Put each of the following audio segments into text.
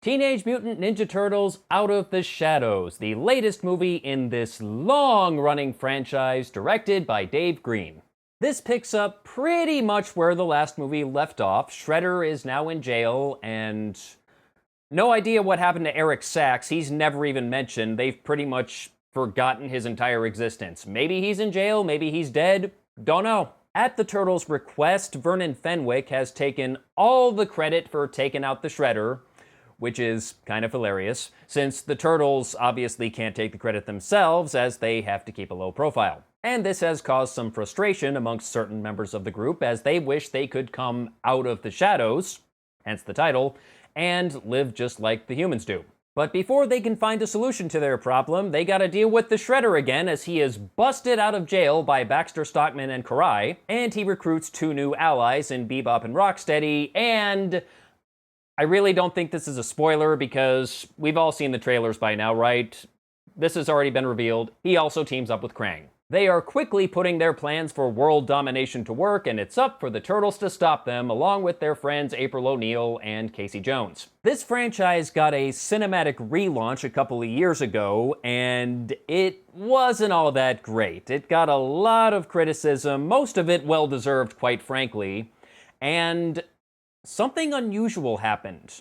Teenage Mutant Ninja Turtles Out of the Shadows, the latest movie in this long-running franchise directed by Dave Green. This picks up pretty much where the last movie left off. Shredder is now in jail, and no idea what happened to Eric Sachs. He's never even mentioned. They've pretty much forgotten his entire existence. Maybe he's in jail, maybe he's dead, don't know. At the Turtles' request, Vernon Fenwick has taken all the credit for taking out the Shredder, which is kind of hilarious, since the Turtles obviously can't take the credit themselves as they have to keep a low profile. And this has caused some frustration amongst certain members of the group as they wish they could come out of the shadows, hence the title, and live just like the humans do. But before they can find a solution to their problem, they gotta deal with the Shredder again as he is busted out of jail by Baxter Stockman and Karai, and he recruits two new allies in Bebop and Rocksteady, and I really don't think this is a spoiler because we've all seen the trailers by now, right? This has already been revealed. He also teams up with Krang. They are quickly putting their plans for world domination to work, and it's up for the Turtles to stop them, along with their friends April O'Neil and Casey Jones. This franchise got a cinematic relaunch a couple of years ago, and it wasn't all that great. It got a lot of criticism, most of it well-deserved, quite frankly, and something unusual happened.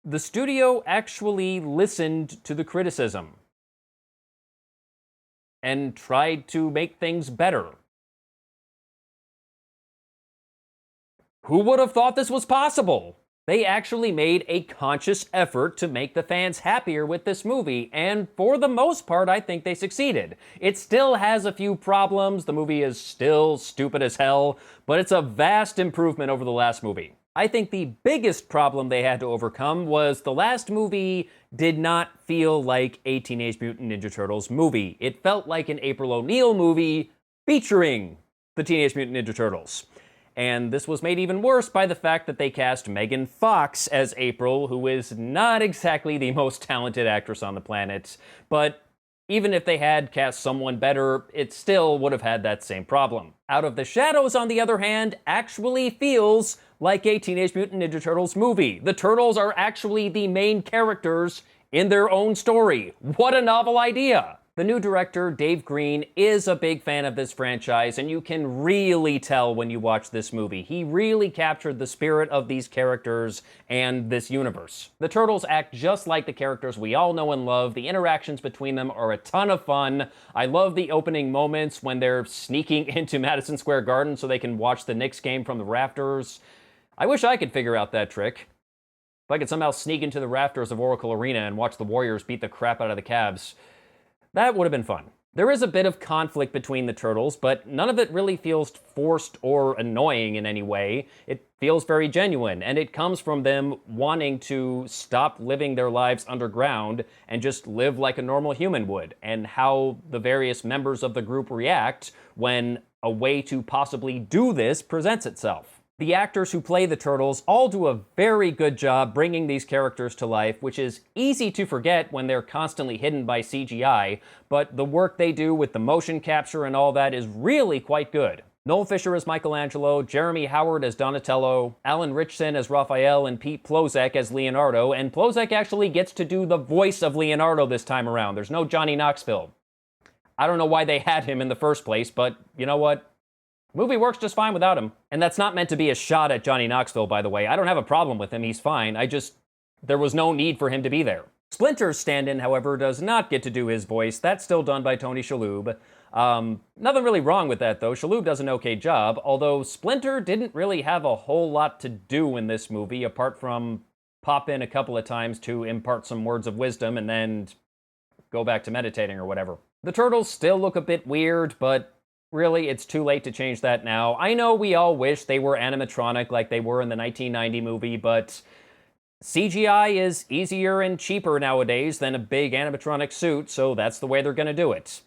The studio actually listened to the criticism and tried to make things better. Who would have thought this was possible? They actually made a conscious effort to make the fans happier with this movie, and for the most part, I think they succeeded. It still has a few problems, the movie is still stupid as hell, but it's a vast improvement over the last movie. I think the biggest problem they had to overcome was the last movie did not feel like a Teenage Mutant Ninja Turtles movie. It felt like an April O'Neil movie featuring the Teenage Mutant Ninja Turtles. And this was made even worse by the fact that they cast Megan Fox as April, who is not exactly the most talented actress on the planet, but even if they had cast someone better, it still would have had that same problem. Out of the Shadows, on the other hand, actually feels like a Teenage Mutant Ninja Turtles movie. The Turtles are actually the main characters in their own story. What a novel idea! The new director, Dave Green, is a big fan of this franchise, and you can really tell when you watch this movie. He really captured the spirit of these characters and this universe. The Turtles act just like the characters we all know and love. The interactions between them are a ton of fun. I love the opening moments when they're sneaking into Madison Square Garden so they can watch the Knicks game from the rafters. I wish I could figure out that trick. If I could somehow sneak into the rafters of Oracle Arena and watch the Warriors beat the crap out of the Cavs, that would have been fun. There is a bit of conflict between the Turtles, but none of it really feels forced or annoying in any way. It feels very genuine, and it comes from them wanting to stop living their lives underground and just live like a normal human would, and how the various members of the group react when a way to possibly do this presents itself. The actors who play the Turtles all do a very good job bringing these characters to life, which is easy to forget when they're constantly hidden by CGI, but the work they do with the motion capture and all that is really quite good. Noel Fisher as Michelangelo, Jeremy Howard as Donatello, Alan Ritchson as Raphael, and Pete Plozek as Leonardo, and Plozek actually gets to do the voice of Leonardo this time around. There's no Johnny Knoxville. I don't know why they had him in the first place, but you know what? Movie works just fine without him. And that's not meant to be a shot at Johnny Knoxville, by the way. I don't have a problem with him, he's fine. There was no need for him to be there. Splinter's stand-in, however, does not get to do his voice. That's still done by Tony Shalhoub. Nothing really wrong with that, though. Shalhoub does an okay job, although Splinter didn't really have a whole lot to do in this movie, apart from pop in a couple of times to impart some words of wisdom and then go back to meditating or whatever. The Turtles still look a bit weird, but really, it's too late to change that now. I know we all wish they were animatronic like they were in the 1990 movie, but CGI is easier and cheaper nowadays than a big animatronic suit, so that's the way they're gonna do it.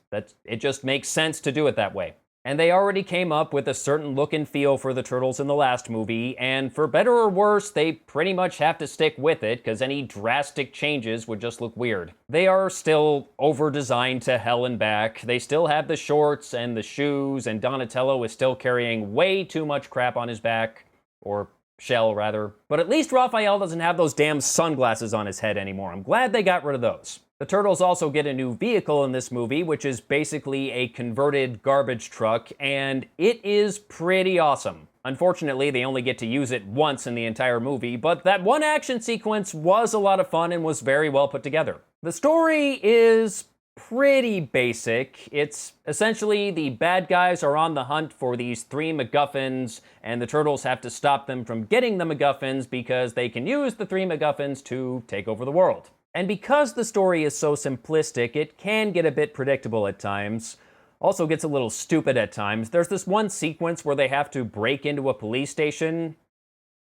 It just makes sense to do it that way. And they already came up with a certain look and feel for the Turtles in the last movie, and for better or worse, they pretty much have to stick with it, because any drastic changes would just look weird. They are still over-designed to hell and back. They still have the shorts and the shoes, and Donatello is still carrying way too much crap on his back, or shell, rather. But at least Raphael doesn't have those damn sunglasses on his head anymore. I'm glad they got rid of those. The Turtles also get a new vehicle in this movie, which is basically a converted garbage truck, and it is pretty awesome. Unfortunately, they only get to use it once in the entire movie, but that one action sequence was a lot of fun and was very well put together. The story is pretty basic. It's essentially the bad guys are on the hunt for these 3 MacGuffins, and the Turtles have to stop them from getting the MacGuffins because they can use the 3 MacGuffins to take over the world. And because the story is so simplistic, it can get a bit predictable at times. Also gets a little stupid at times. There's this one sequence where they have to break into a police station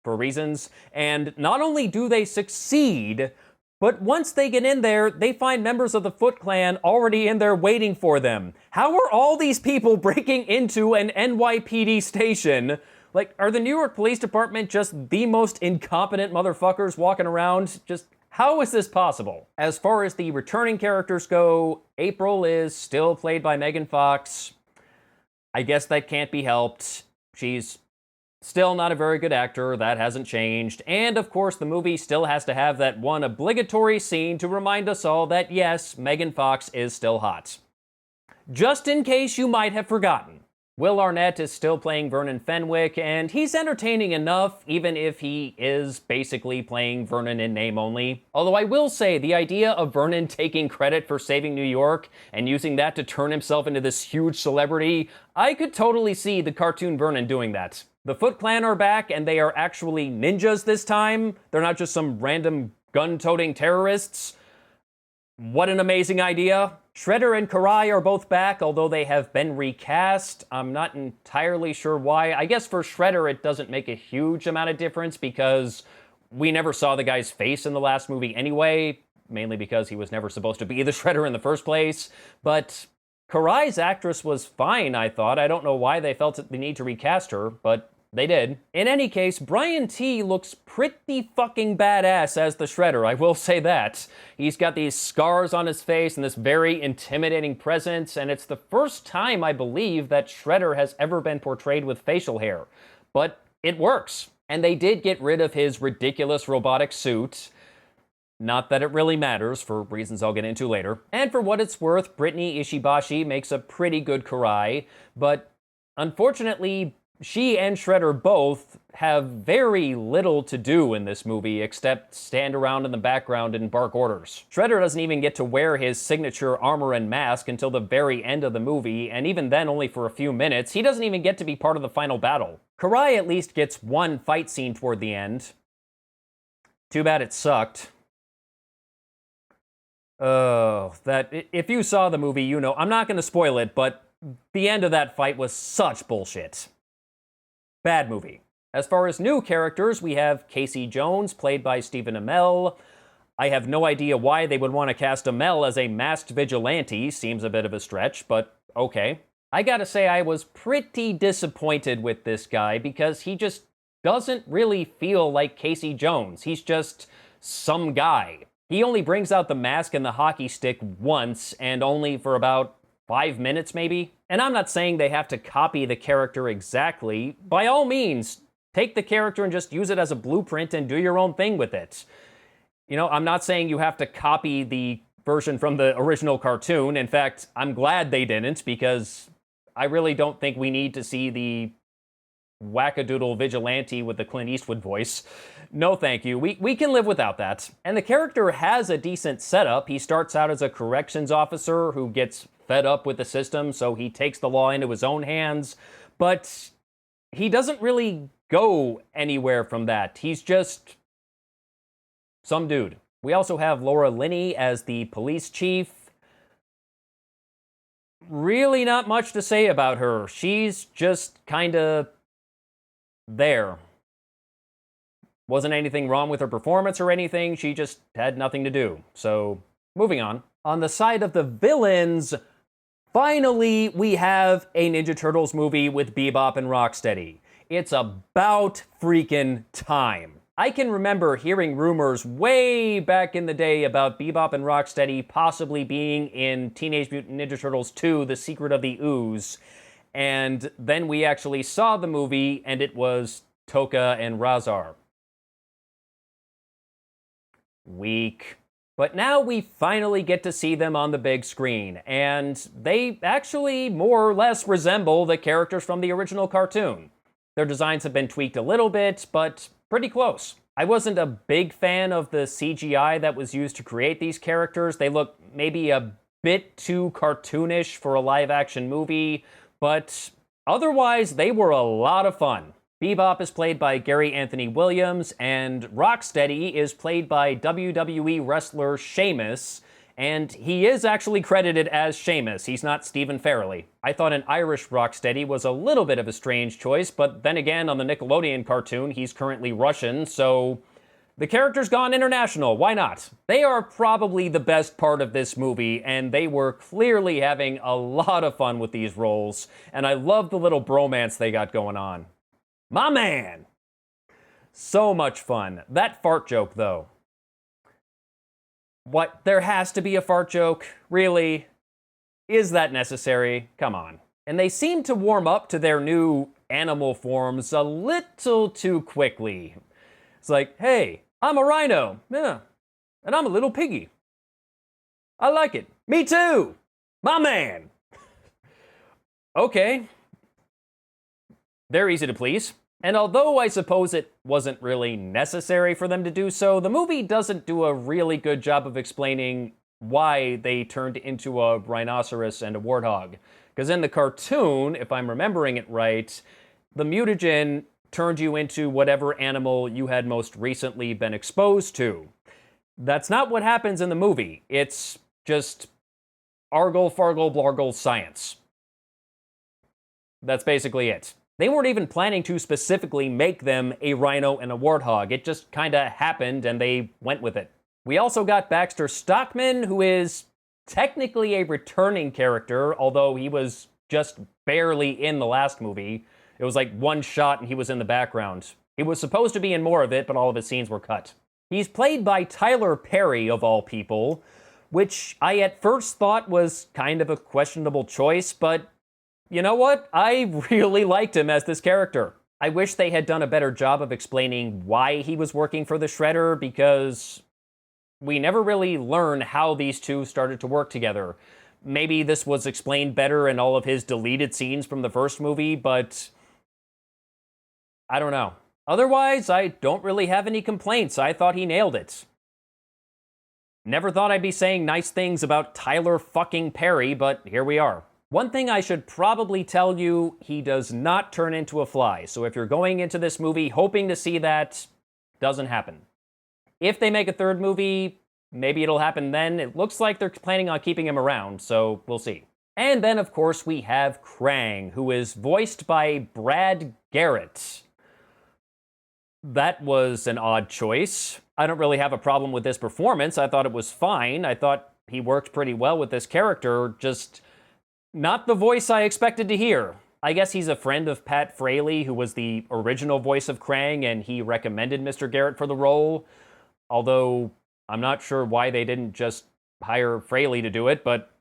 for reasons, and not only do they succeed, but once they get in there, they find members of the Foot Clan already in there waiting for them. How are all these people breaking into an NYPD station? Like, are the New York Police Department just the most incompetent motherfuckers walking around? Just how is this possible? As far as the returning characters go, April is still played by Megan Fox. I guess that can't be helped. She's still not a very good actor, that hasn't changed. And of course, the movie still has to have that one obligatory scene to remind us all that yes, Megan Fox is still hot. Just in case you might have forgotten. Will Arnett is still playing Vernon Fenwick, and he's entertaining enough, even if he is basically playing Vernon in name only. Although I will say, the idea of Vernon taking credit for saving New York and using that to turn himself into this huge celebrity, I could totally see the cartoon Vernon doing that. The Foot Clan are back, and they are actually ninjas this time. They're not just some random gun-toting terrorists. What an amazing idea. Shredder and Karai are both back, although they have been recast. I'm not entirely sure why. I guess for Shredder it doesn't make a huge amount of difference because we never saw the guy's face in the last movie anyway, mainly because he was never supposed to be the Shredder in the first place. But Karai's actress was fine, I thought. I don't know why they felt the need to recast her, but they did. In any case, Brian T. looks pretty fucking badass as the Shredder, I will say that. He's got these scars on his face and this very intimidating presence, and it's the first time, I believe, that Shredder has ever been portrayed with facial hair. But it works. And they did get rid of his ridiculous robotic suit. Not that it really matters, for reasons I'll get into later. And for what it's worth, Brittany Ishibashi makes a pretty good Karai, but unfortunately, she and Shredder both have very little to do in this movie except stand around in the background and bark orders. Shredder doesn't even get to wear his signature armor and mask until the very end of the movie, and even then only for a few minutes. He doesn't even get to be part of the final battle. Karai at least gets one fight scene toward the end. Too bad it sucked. If you saw the movie, you know, I'm not going to spoil it, but the end of that fight was such bullshit. Bad movie. As far as new characters, we have Casey Jones, played by Stephen Amell. I have no idea why they would want to cast Amell as a masked vigilante. Seems a bit of a stretch, but okay. I gotta say, I was pretty disappointed with this guy because he just doesn't really feel like Casey Jones. He's just some guy. He only brings out the mask and the hockey stick once, and only for about 5 minutes, maybe? And I'm not saying they have to copy the character exactly. By all means, take the character and just use it as a blueprint and do your own thing with it. You know, I'm not saying you have to copy the version from the original cartoon. In fact, I'm glad they didn't, because I really don't think we need to see the wackadoodle vigilante with the Clint Eastwood voice. No thank you, we can live without that. And the character has a decent setup. He starts out as a corrections officer who gets fed up with the system, so he takes the law into his own hands, but he doesn't really go anywhere from that. He's just some dude. We also have Laura Linney as the police chief. Really not much to say about her. She's just kinda there. Wasn't anything wrong with her performance or anything, she just had nothing to do. So, moving on. On the side of the villains, finally we have a Ninja Turtles movie with Bebop and Rocksteady. It's about freaking time. I can remember hearing rumors way back in the day about Bebop and Rocksteady possibly being in Teenage Mutant Ninja Turtles 2, The Secret of the Ooze. And then we actually saw the movie, and it was Toka and Razar. Weak. But now we finally get to see them on the big screen, and they actually more or less resemble the characters from the original cartoon. Their designs have been tweaked a little bit, but pretty close. I wasn't a big fan of the CGI that was used to create these characters. They look maybe a bit too cartoonish for a live-action movie, but otherwise, they were a lot of fun. Bebop is played by Gary Anthony Williams, and Rocksteady is played by WWE wrestler Sheamus, and he is actually credited as Sheamus. He's not Stephen Farrelly. I thought an Irish Rocksteady was a little bit of a strange choice, but then again, on the Nickelodeon cartoon, he's currently Russian, so the character's gone international. Why not? They are probably the best part of this movie, and they were clearly having a lot of fun with these roles, and I love the little bromance they got going on. My man! So much fun. That fart joke, though. What? There has to be a fart joke? Really? Is that necessary? Come on. And they seem to warm up to their new animal forms a little too quickly. It's like, hey, I'm a rhino. Yeah. And I'm a little piggy. I like it. Me too! My man! Okay. They're easy to please. And although I suppose it wasn't really necessary for them to do so, the movie doesn't do a really good job of explaining why they turned into a rhinoceros and a warthog. Because in the cartoon, if I'm remembering it right, the mutagen turned you into whatever animal you had most recently been exposed to. That's not what happens in the movie. It's just argle, fargle, blargle science. That's basically it. They weren't even planning to specifically make them a rhino and a warthog. It just kinda happened and they went with it. We also got Baxter Stockman, who is technically a returning character, although he was just barely in the last movie. It was like one shot and he was in the background. He was supposed to be in more of it, but all of his scenes were cut. He's played by Tyler Perry, of all people, which I at first thought was kind of a questionable choice, but you know what? I really liked him as this character. I wish they had done a better job of explaining why he was working for the Shredder, because we never really learn how these two started to work together. Maybe this was explained better in all of his deleted scenes from the first movie, but I don't know. Otherwise, I don't really have any complaints. I thought he nailed it. Never thought I'd be saying nice things about Tyler fucking Perry, but here we are. One thing I should probably tell you, he does not turn into a fly. So if you're going into this movie hoping to see that, doesn't happen. If they make a third movie, maybe it'll happen then. It looks like they're planning on keeping him around, so we'll see. And then, of course, we have Krang, who is voiced by Brad Garrett. That was an odd choice. I don't really have a problem with this performance. I thought it was fine. I thought he worked pretty well with this character, just not the voice I expected to hear. I guess he's a friend of Pat Fraley, who was the original voice of Krang, and he recommended Mr. Garrett for the role. Although, I'm not sure why they didn't just hire Fraley to do it, but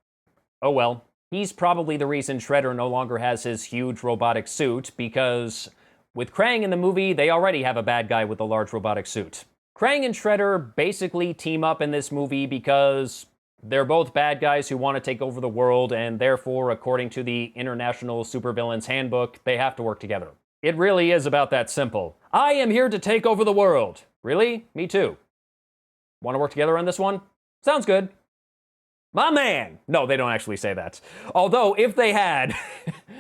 oh well. He's probably the reason Shredder no longer has his huge robotic suit, because with Krang in the movie, they already have a bad guy with a large robotic suit. Krang and Shredder basically team up in this movie because they're both bad guys who want to take over the world, and therefore, according to the International Supervillains Handbook, they have to work together. It really is about that simple. I am here to take over the world. Really? Me too. Want to work together on this one? Sounds good. My man! No, they don't actually say that. Although, if they had,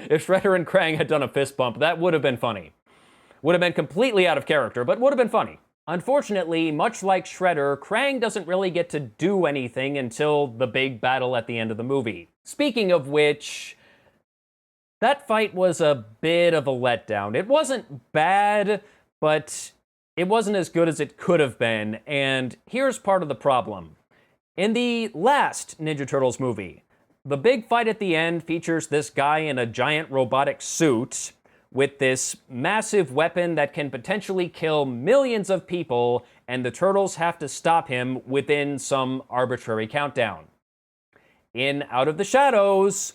if Shredder and Krang had done a fist bump, that would have been funny. Would have been completely out of character, but would have been funny. Unfortunately, much like Shredder, Krang doesn't really get to do anything until the big battle at the end of the movie. Speaking of which, that fight was a bit of a letdown. It wasn't bad, but it wasn't as good as it could have been, and here's part of the problem. In the last Ninja Turtles movie, the big fight at the end features this guy in a giant robotic suit with this massive weapon that can potentially kill millions of people, and the Turtles have to stop him within some arbitrary countdown. In Out of the Shadows,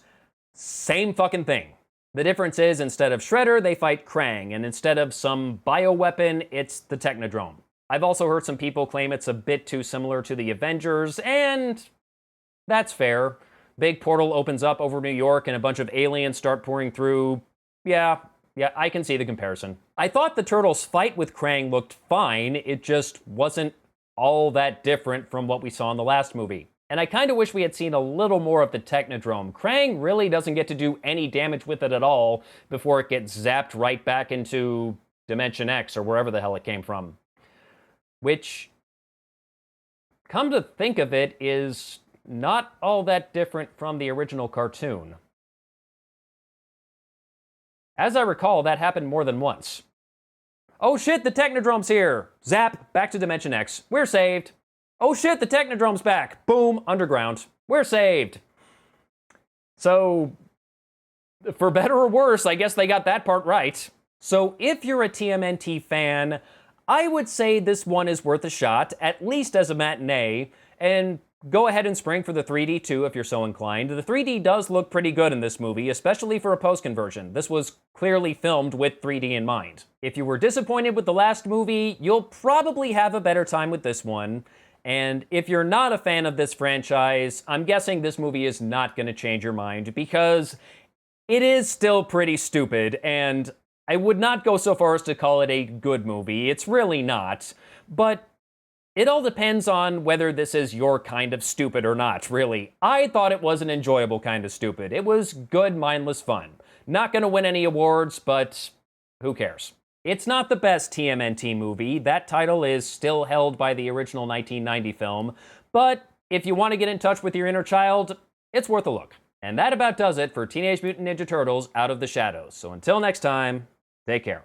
same fucking thing. The difference is, instead of Shredder, they fight Krang, and instead of some bioweapon, it's the Technodrome. I've also heard some people claim it's a bit too similar to the Avengers, and that's fair. Big portal opens up over New York and a bunch of aliens start pouring through. Yeah, I can see the comparison. I thought the Turtles' fight with Krang looked fine, it just wasn't all that different from what we saw in the last movie. And I kind of wish we had seen a little more of the Technodrome. Krang really doesn't get to do any damage with it at all before it gets zapped right back into Dimension X or wherever the hell it came from. Which, come to think of it, is not all that different from the original cartoon. As I recall, that happened more than once. Oh shit, the Technodrome's here! Zap, back to Dimension X. We're saved. Oh shit, the Technodrome's back! Boom, underground. We're saved. So, for better or worse, I guess they got that part right. So if you're a TMNT fan, I would say this one is worth a shot, at least as a matinee, and go ahead and spring for the 3D too if you're so inclined. The 3D does look pretty good in this movie, especially for a post-conversion. This was clearly filmed with 3D in mind. If you were disappointed with the last movie, you'll probably have a better time with this one. And if you're not a fan of this franchise, I'm guessing this movie is not going to change your mind because it is still pretty stupid, and I would not go so far as to call it a good movie. It's really not. But it all depends on whether this is your kind of stupid or not, really. I thought it was an enjoyable kind of stupid. It was good, mindless fun. Not gonna win any awards, but who cares? It's not the best TMNT movie. That title is still held by the original 1990 film. But if you want to get in touch with your inner child, it's worth a look. And that about does it for Teenage Mutant Ninja Turtles Out of the Shadows. So until next time, take care.